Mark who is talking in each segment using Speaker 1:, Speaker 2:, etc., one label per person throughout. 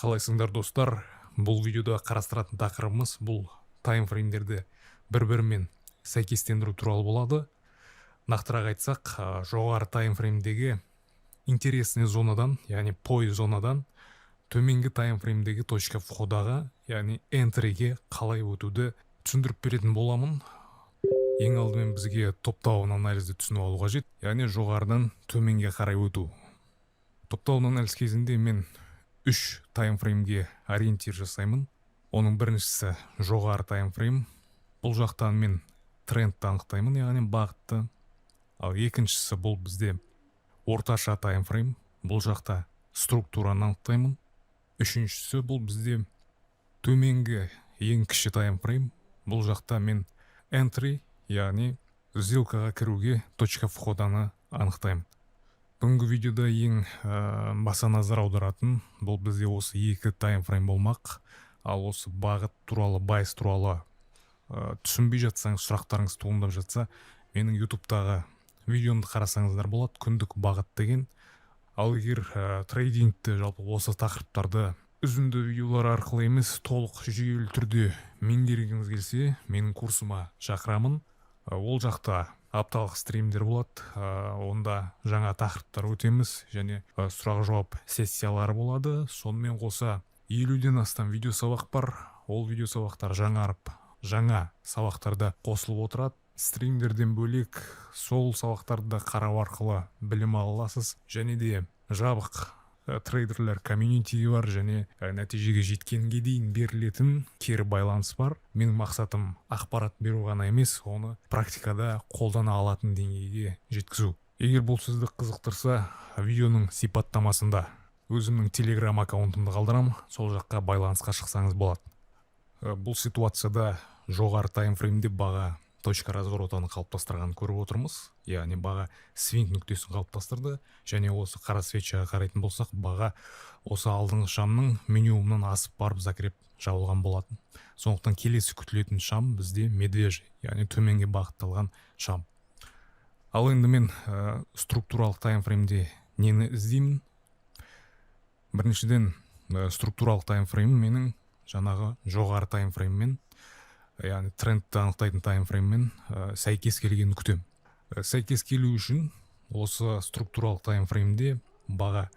Speaker 1: Қалайсыңдар достар? Бұл видеода қарастыратын тақырыбымыз бұл таймфреймдерді бір-бірімен сәйкестендіру туралы болады. Нақтырақ айтсақ, жоғары таймфреймдегі интересный зонадан, яғни пой зонадан төменгі таймфреймдегі точка входаға, яғни entryге қалай өтуді түсіндіріп беретін боламын. Ең алдымен бізге топтауын анализді түсініп алу қажет, яғни жоғарыдан төменге қарай өту. Топтауын анализ кезінде мен 3 таймфреймге ориентир жасаймын. Оның біріншісі жоғары таймфрейм. Бұл жақтан мен трендті анықтаймын, яғни бағытты. Ал екіншісі бұл бізде орташа таймфрейм. Бұл жақта структураны анықтаймын. Үшіншісі бұл бізде төменгі ең кіші таймфрейм. Бұл жақта мен entry, яғни сделкаға кіруге точка входаны анықтаймын. Бүгінгі видеода ең баса назар аударатын бұл бізде осы екі таймфрейм болмақ. Ал осы бағыт туралы, байс туралы түсінбей жатсаңыз, сұрақтарыңыз туындап жатса, менің ютубтағы видеомды қарасаңыздар болады, күндік бағыт деген. Ал егер трейдингті жалпы осы тақырыптарды үзінді видеолар арқылы емес, толық жүйелі түрде меңгергіңіз келсе, менің курсыма шақырамын. Ол жақта апталық стримдер болады, онда жаңа тақырыптар өтеміз және сұрақ-жауап сессиялары болады. Сонымен қоса 50-ден астам видео сабақ бар. Ол видео сабақтар жаңарып, жаңа сабақтарда қосылып отырады. Стримдерден бөлек сол сабақтарды қарау арқылы білім ала аласыз. Және де жабық трейдерлер комьюнити бар және нәтижеге жеткенге дейін берілетін кері байланыс бар. Менің мақсатым ақпарат беру ғана емес, оны практикада қолдана алатын деңгейге жеткізу. Егер бұл сізді қызықтырса, видеоның сипаттамасында өзімнің телеграм аккаунтымды қалдырамын, сол жаққа байланысқа шықсаңыз болады. Бұл ситуацияда жоғары таймфреймде баға точка разворотаны қалыптастырғанын көріп отырмыз. Яғни баға свинг нүктесін қалыптастырды және осы қара свечаға қарайтын болсақ, баға осы алдыңғы шамның минимумнан асып барып закреп жабылған болатын. Сондықтан келесі күтілетін шам бізде медвежий, яғни төменге бағытталған шам. Ал енді мен структуралық таймфреймде нені іздеймін? Біріншіден структуралық таймфрейм менің жаңағы жоғары таймфрейммен, яғни трендті анықтайтын таймфрейммен сәйкес келгенін күтем. Сәйкес келу үшін осы структуралық таймфреймде баға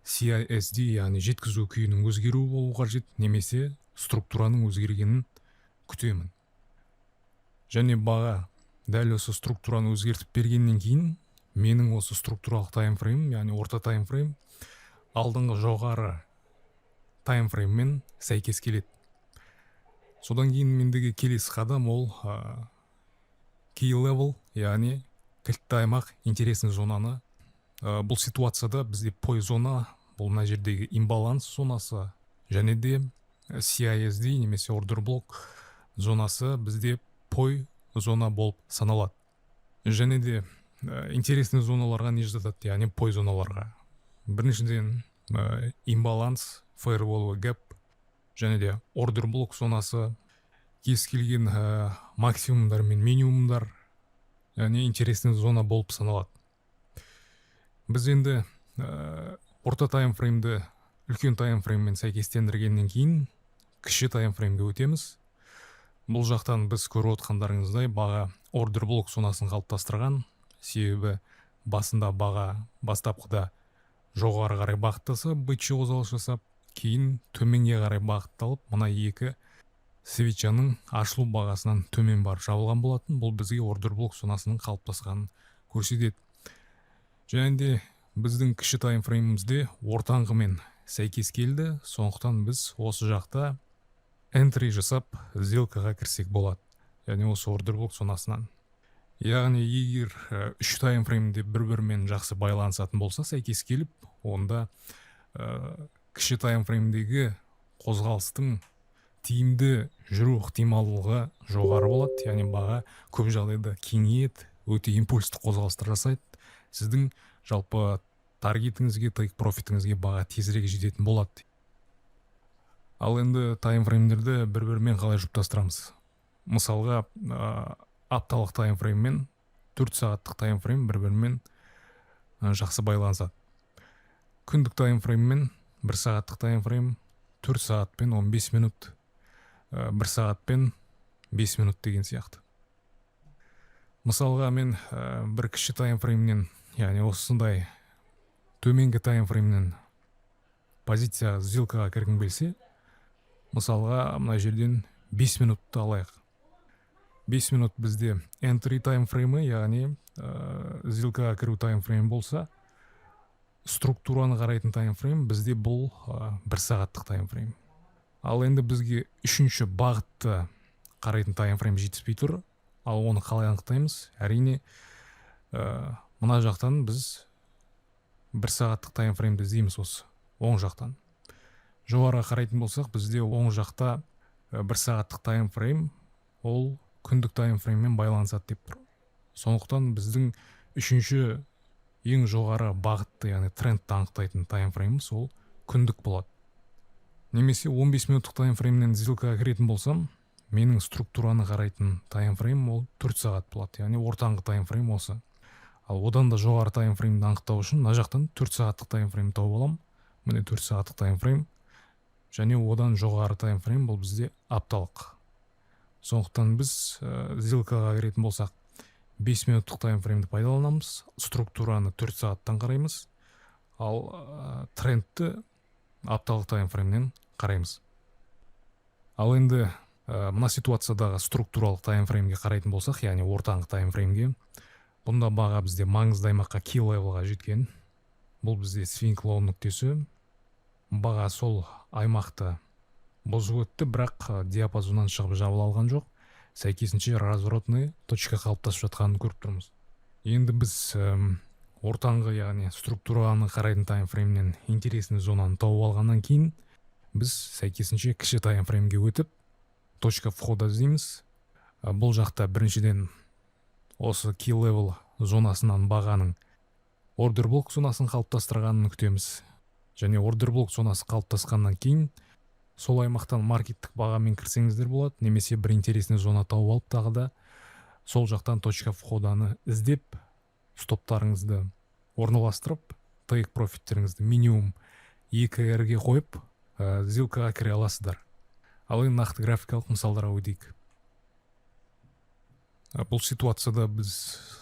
Speaker 1: CISD, яғни жеткізу күйінің өзгеруі болу қажет, немесе структураның өзгергенін күтемін. Және баға дәл осы структураны өзгертіп бергеннен кейін менің осы структуралық таймфрейм, яғни орта таймфрейм алдыңғы жоғары таймфрейммен сәйкес келеді. Содан кейін мендегі келесі қадам ол key level, яғни кілтті аймақ, интересный зонаны. Бұл ситуацияда бізде пой зона, бұл мына жердегі имбаланс зонасы, және де CISD немесе order block зонасы бізде пой зона болып саналады. Және де интересный зоналарға не жатады, яғни пой зоналарға. Біріншіден имбаланс, firewall gap, және де order block зонасы, кез келген максимумдар мен минимумдар, яғни интересный зона болып саналады. Біз енді орта таймфреймді үлкен таймфрейммен сәйкестендіргеннен кейін кіші таймфреймге өтеміз. Бұл жақтан біз көріп отқандарыңыздай баға order block зонасын қалыптастырған, себебі басында баға бастапқыда жоғары қарай бағыттаса, бычий қозғалыс жасап, кейін төменге қарай бағытталып, мына екі свечаның ашылу бағасынан төмен барып жабылған болатын. Бұл бізге order block зонасының қалыптасқанын көрсетеді. Және де біздің кіші таймфреймімізде ортаңғымен сәйкес келді. Сондықтан біз осы жақта entry жасап, сделкаға кірсек болады. Яғни осы order block зонасынан. Яғни егер 3 таймфреймде бір-бірімен жақсы байланысатын болса, сәйкес келіп, онда кіші таймфреймдегі қозғалыстың тиімді жүру ықтималдығы жоғары болады, яғни баға көп жағдайда кеңейеді, өте импульсті қозғалыстар жасайды. Сіздің жалпы таргетіңізге, тейк профитіңізге баға тезірек жететін болады. Ал енді таймфреймдерді бір-бірімен қалай жұптастырамыз? Мысалға, апталық таймфрейм мен 4 сағаттық таймфрейм бір-бірімен жақсы байланысады. Күндік таймфрейм мен 1 сағаттық таймфрейм 4 сағат пен 15 минут, 1 сағат пен 5 минут деген сияқты. Мысалға мен бір кіші таймфреймнен, яғни осындай төменгі таймфреймнен позицияға, сделкаға кіргім келсе, мысалға мына жерден 5 минутты алайық. 5 минут бізде entry таймфреймі, яғни сделкаға кіру таймфрейм болса, структураны қарайтын таймфрейм бізде бұл 1 сағаттық таймфрейм. Ал енді бізге үшінші бағытты қарайтын таймфрейм жетіспей тұр. Ал оны қалай анықтаймыз? Әрине, мына жақтан біз 1 сағаттық таймфреймді іздейміз осы оң жақтан. Жоғарыға қарайтын болсақ, бізде оң жақта 1 сағаттық таймфрейм ол күндік таймфрейммен байланысады деп тұр. Сондықтан біздің үшінші ең жоғары бағытты, яғни трендті анықтайтын таймфрейміміз ол күндік болады. Немесе 15 минуттық таймфреймнен сделкаға кіретін болсам, менің структураны қарайтын таймфрейм ол 4 сағат болады, яғни ортаңғы таймфрейм осы. Ал одан да жоғары таймфреймді анықтау үшін мына жақтан 4 сағаттық таймфрейм тауып аламын. Міне 4 сағаттық таймфрейм, және одан жоғары таймфрейм бұл бізде апталық. Сондықтан біз сделкаға кіретін болсақ 5 минуттық таймфреймді пайдаланамыз, структураны 4 сағаттан қараймыз, ал трендті апталық таймфреймнен қараймыз. Ал енді мына ситуациядағы структуралық таймфреймге қарайтын болсақ, яғни ортаңғы таймфреймге, бұнда баға бізде маңызды аймаққа key levelға жеткен. Бұл бізде swing low нүктесі. Баға сол аймақты бұзып өтті, бірақ диапазоннан шығып жабыла алған жоқ. Сәйкесінше разворотный точка қалыптасып жатқанын көріп тұрмыз. Енді біз ортаңғы, яғни структураны қарайтын таймфреймнен интересный зонаны тауып алғаннан кейін, біз сәйкесінше кіші таймфреймге өтіп, точка входа іздейміз. Бұл жақта біріншіден осы key level зонасынан бағаның order block зонасын қалыптастырғанын күтеміз. Және order block зонасы қалыптасқаннан кейін сол аймақтан маркеттік бағамен кірсеңіздер болады, немесе бір интересный зона тауып алып, тағы да сол жақтан точка входаны іздеп, стоптарыңызды орналастырып, take профиттеріңізді минимум 2R-ге қойып, сделкаға кіре аласыздар. Ал енді нақты графикалық мысалдарға өтейік. Бұл ситуацияда біз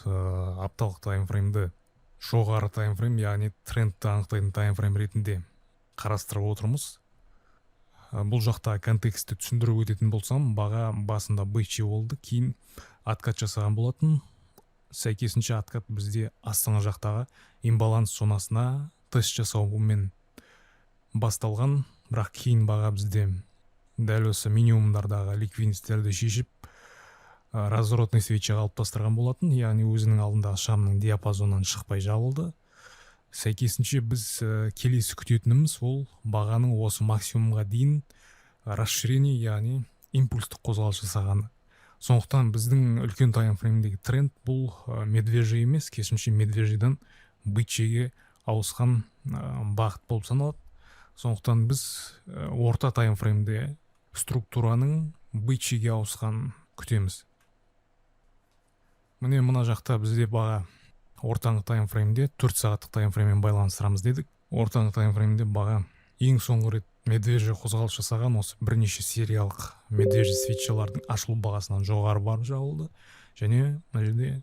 Speaker 1: апталық таймфреймді жоғары таймфрейм, яғни трендті анықтайтын таймфрейм ретінде қарастырып отырмыз. Бұл жақта контекстті түсіндіріп өтетін болсам, баға басында бычий болды, кейін откат жасаған болатын. Сәйкесінше откат бізде астыңғы жақтағы имбаланс зонасына тест жасаумен басталған, бірақ кейін баға бізде дәл осы минимумдардағы ликвидностьтерді шешіп, разворотный свечи қалыптастырған болатын, яғни өзінің алдындағы шамның диапазонынан шықпай жабылды. Сәйкесінше біз келесі күтетініміз ол бағаның осы максимумға дейін расширение, яғни импульстік қозғалыс жасағаны. Сондықтан біздің үлкен таймфреймдегі тренд бұл медвежий емес, керісінше медвежийдан бычийге ауысқан бағыт болып саналады. Сондықтан біз орта таймфреймде структураның бычийге ауысқан күтеміз. Міне мына жақта бізде баға ортаңғы таймфреймде 4 сағаттық таймфрейммен байланыстырамыз дедік. Ортаңғы таймфреймде баға ең соңғы рет медвежий қозғалыс жасаған осы бірнеше сериялық медвежий свечалардың ашылу бағасынан жоғары барып жабылды, және мына жерде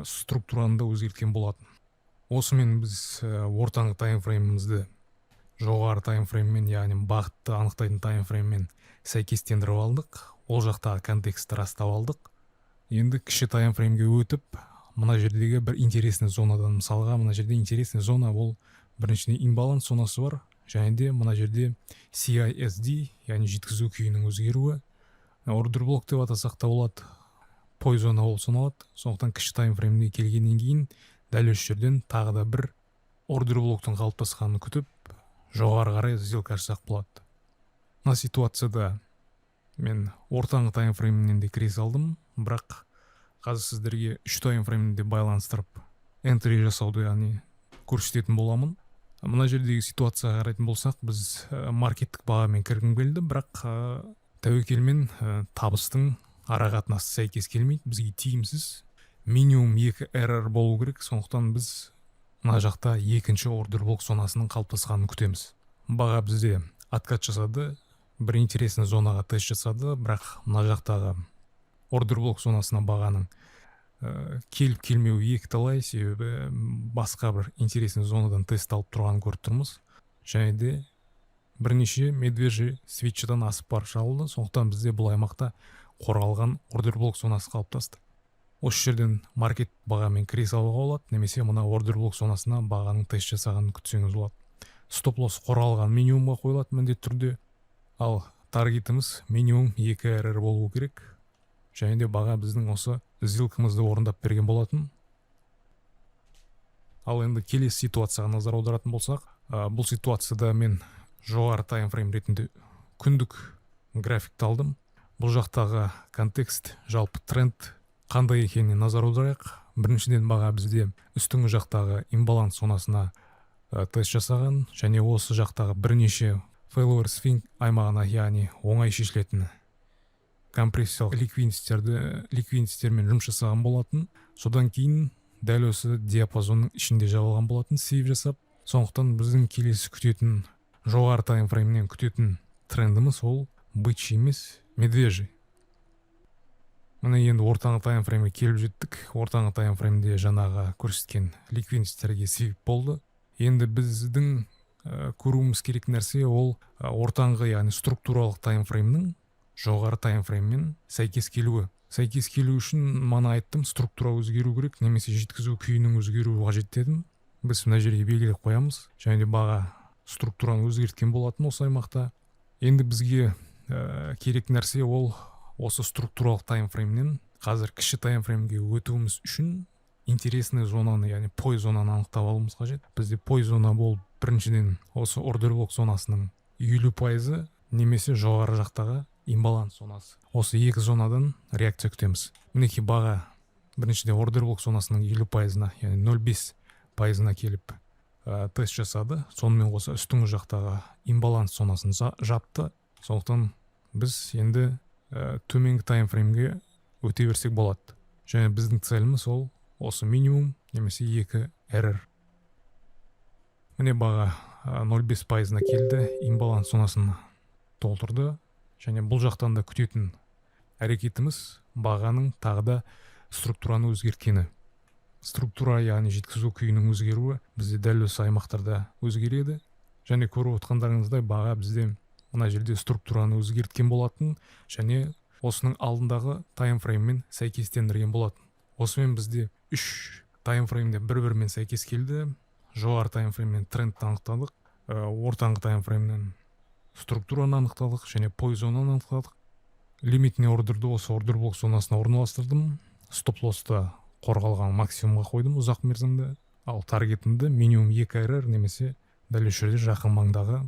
Speaker 1: структураны да өзгерткен болатын. Осымен біз ортаңғы таймфреймімізді жоғары таймфрейммен, яғни бағытты анықтайтын таймфрейммен сәйкестендіріп алдық. Ол жақта контекстті растап алдық. Енді кіші таймфреймге өтіп, мына жердегі бір интересный зонадан, мысалға мына жерде интересный зона ол біріншіден имбаланс зонасы бар, және де мына жерде CISD, яғни жеткізу күйінің өзгеруі. Order block деп атасақ та болады, пой зона ол саналады. Сондықтан кіші таймфреймге келгеннен кейін дәл осы жерден тағы да бір order blocktың қалыптасқанын күтіп, жоғары қарай сделка жасақ болады. Мына ситуацияда мен ортаңғы таймфреймнен де кіре салдым, бірақ қазір сіздерге 3 таймфреймді байланыстырып entry жасауды, яғни көрсететін боламын. Мына жердегі ситуацияға қарайтын болсақ, біз маркеттік бағамен кіргім келді, бірақ тәуекелмен табыстың арақатынасы сәйкес келмейді, бізге тиімсіз. Минимум 2 RR болу керек, сондықтан біз мына жақта екінші order block зонасының қалыптасқанын күтеміз. Баға бізде откат жасады, бір интересный зонаға тест жасады, бірақ мына жақтағы ордер блок зонасына бағаның келіп келмеуі екіталай, себебі басқа бір интересный зонадан тест алып тұрғанын көріп тұрмыз. Және де бірнеше медвежий свитчадан асып барып шалды, сондықтан бізде бұл аймақта қорғалған ордер блок зонасы қалыптасты. Осы жерден маркет бағамен кіре салуға болады, немесе мына ордер блок зонасына бағаның тест жасағанын күтсеңіз болады. Стоп лосс қорғалған минимумға қойылады міндетті түрде, ал таргетіміз минимум 2 RR болуы керек. Және де баға біздің осы сделкамызды орындап берген болатын. Ал енді келесі ситуацияға назар аударатын болсақ, бұл ситуацияда мен жоғары таймфрейм ретінде күндік графикті алдым. Бұл жақтағы контекст, жалпы тренд қандай екеніне назар аударайық. Біріншіден баға бізде үстіңгі жақтағы имбаланс зонасына тест жасаған, және осы жақтағы бірнеше failure swing аймағына, яғни оңай шешілетін компрессиялық ликвидностьтермен жұмыс жасаған болатын. Содан кейін дәл осы диапазонның ішінде жабылған болатын, сейв жасап. Сондықтан біздің келесі күтетін, жоғары таймфреймнен күтетін трендіміз ол бычий емес, медвежий. Міне енді ортаңғы таймфреймге келіп жеттік. Ортаңғы таймфреймде жаңағы көрсеткен ликвидностьтерге себеп болды. Енді біздің көруіміз керек нәрсе ол ортаңғы, яғни структуралық таймфреймнің жоғары таймфрейммен сәйкес келуі. Сәйкес келу үшін мана айттым, структура өзгеру керек, немесе жеткізу күйінің өзгеруі қажет дедім. Біз мына жерге белгілеп қоямыз, және де баға структураны өзгерткен болатын осы аймақта. Енді бізге керек нәрсе ол осы структуралық таймфреймнен қазір кіші таймфреймге өтуіміз үшін интересный зонаны, яғни пой зонаны анықтап алуымыз қажет. Бізде пой зона болып біріншіден осы ордер блок зонасының 50% немесе жоғары жақтағы имбаланс зонасы. Осы екі зонадан реакция күтеміз. Мінекей баға біріншіден ордер блок зонасының 50%-на, яғни 0,5%-на келіп тест жасады. Сонымен қоса үстіңгі жақтағы имбаланс зонасын жапты. Сондықтан біз енді төменгі таймфреймге өте берсек болады. Және біздің целіміз ол осы минимум немесе 2 RR. Міне баға 0,5%-на келді, имбаланс зонасын толтырды. Және бұл жақтан да күтетін әрекетіміз бағаның тағы да структураны өзгерткені. Структура, яғни жеткізу күйінің өзгеруі бізде дәл осы аймақтарда өзгереді. Және көріп отқандарыңыздай баға бізде мына жерде структураны өзгерткен болатын, және осының алдындағы таймфрейммен сәйкестендірген болатын. Осымен бізде 3 таймфреймде бір-бірімен сәйкес келді. Жоғары таймфрейммен трендті анықтадық, ортаңғы таймфреймнен структураны анықтадық, және пой зонаны анықтадық. Лимитный ордерді осы ордер блок зонасына орналастырдым. Стоп лоссты қорғалған максимумға қойдым ұзақ мерзімді. Ал таргетімді минимум 2 RR немесе дәл осы жерде жақын маңдағы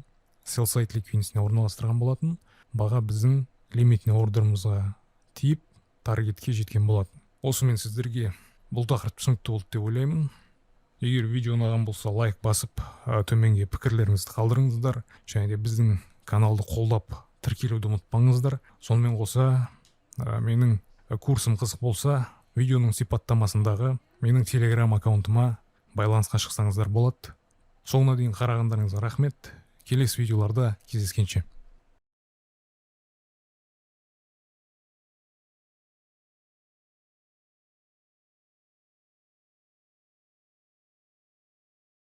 Speaker 1: sell side ликвидностьіне орналастырған болатын. Баға біздің лимитный ордерімізға тиіп таргетке жеткен болатын. Осымен сіздерге бұл тақырып түсінікті болды деп ойлаймын. Егер видео ұнаған болса, лайк басып, төменге пікірлеріңізді қалдырыңыздар, және де біздің каналды қолдап тіркелуді ұмытпаңыздар. Сонымен қоса, менің курсым қызық болса, видеоның сипаттамасындағы менің телеграм аккаунтыма байланысқа шықсаңыздар болады. Соңына дейін қарағандарыңызға рахмет. Келесі видеоларда кездескенше.